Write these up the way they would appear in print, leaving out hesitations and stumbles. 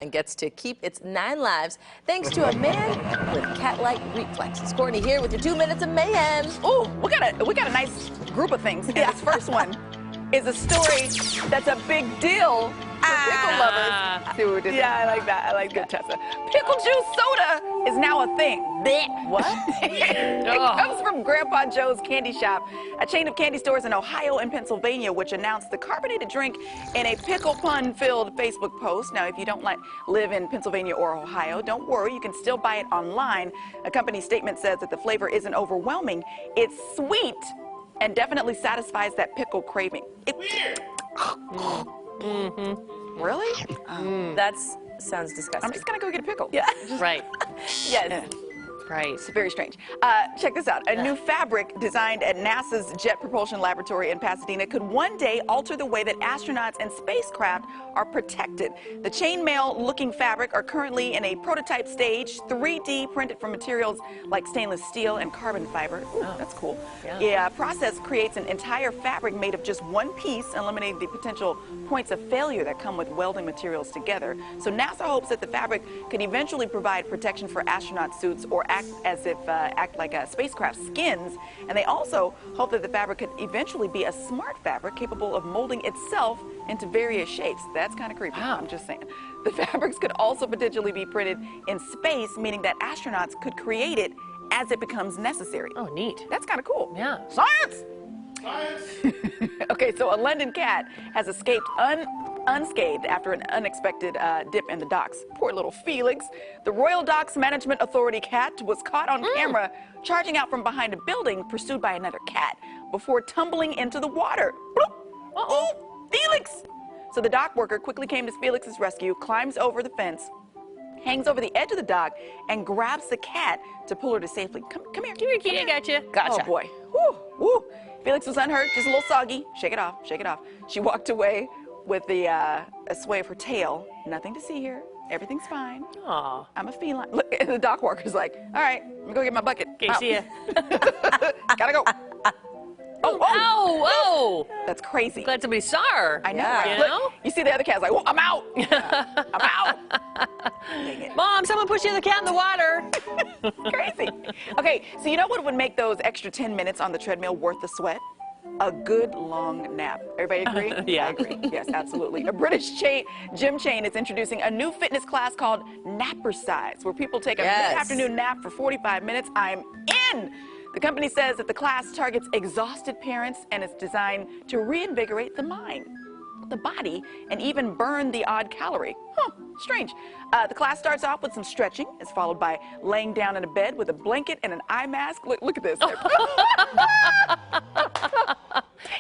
and gets to keep its 9 lives thanks to a man with cat-like reflexes. Courtney here with your 2 minutes of mayhem. Ooh, we got a nice group of things. And this first one is a story that's a big deal for pickle lovers. See what we did there? I like that. I like that, Tessa. Pickle juice soda is now a thing. What? It comes from Grandpa Joe's Candy Shop, a chain of candy stores in Ohio and Pennsylvania, which announced the carbonated drink in a pickle pun-filled Facebook post. Now, if you don't live in Pennsylvania or Ohio, don't worry, you can still buy it online. A company statement says that the flavor isn't overwhelming. It's sweet and definitely satisfies that pickle craving. Really? That sounds disgusting. I'm just gonna go get a pickle. Yeah. Right. Yes. Right. It's very strange. Check this out. A new fabric designed at NASA's Jet Propulsion Laboratory in Pasadena could one day alter the way that astronauts and spacecraft are protected. The chainmail-looking fabric are currently in a prototype stage, 3D printed from materials like stainless steel and carbon fiber. Ooh, that's cool. Yeah. Process creates an entire fabric made of just one piece, eliminating the potential points of failure that come with welding materials together. So NASA hopes that the fabric could eventually provide protection for astronaut suits or act like a spacecraft skins, and they also hope that the fabric could eventually be a smart fabric capable of molding itself into various shapes. That's kind of creepy. Wow. I'm just saying. The fabrics could also potentially be printed in space, meaning that astronauts could create it as it becomes necessary. Oh, neat. That's kind of cool. Yeah. Science! Okay, so a London cat has escaped unscathed after an unexpected dip in the docks. Poor little Felix. The Royal Docks Management Authority cat was caught on camera charging out from behind a building pursued by another cat before tumbling into the water. Bloop. Oh, Felix! So the dock worker quickly came to Felix's rescue, climbs over the fence, hangs over the edge of the dock, and grabs the cat to pull her to safety. Come here. Come here, kitty. I got you. Gotcha. Oh, boy. Woo, woo. Felix was unhurt, just a little soggy. Shake it off, shake it off. She walked away with a sway of her tail. Nothing to see here. Everything's fine. Aw. I'm a feline. Look, and the dock worker's like, all right, I'm gonna go get my bucket. Okay, see ya. Gotta go. Oh, Oh! That's crazy. Glad somebody saw her. I know, Yeah. right? You Look, know? you see the other cat's like, oh, I'm out. I'm out. Dang it. Mom, someone pushed the other cat in the water. Crazy. Okay, so you know what would make those extra 10 minutes on the treadmill worth the sweat? A good long nap. Everybody agree? Yeah. I agree. Yes, absolutely. A British gym chain is introducing a new fitness class called Nappercise, where people take a mid-afternoon nap for 45 minutes. I'm in! The company says that the class targets exhausted parents and is designed to reinvigorate the mind, the body, and even burn the odd calorie. Huh, strange. The class starts off with some stretching, is followed by laying down in a bed with a blanket and an eye mask. Look at this.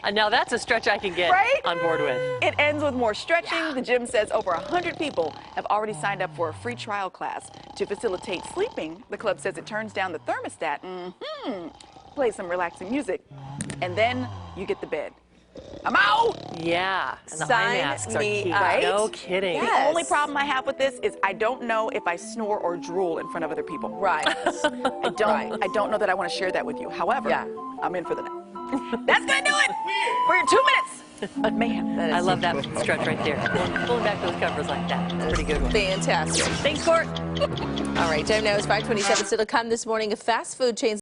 And now that's a stretch I can get on board with. It ends with more stretching. The gym says over 100 people have already signed up for a free trial class. To facilitate sleeping, the club says it turns down the thermostat, plays some relaxing music, and then you get the bed. I'm out! Yeah. And the Sign eye masks are me key. up. No kidding. Yeah. The only problem I have with this is I don't know if I snore or drool in front of other people. Right. I don't know that I want to share that with you. However, I'm in for the nap. That's gonna do it for your 2 minutes of mayhem. I love that stretch right there. Pulling back those covers like that. That's a pretty good one. Fantastic. Thanks, Court. All right, time now is 5:27. Still to come this morning, a fast food chain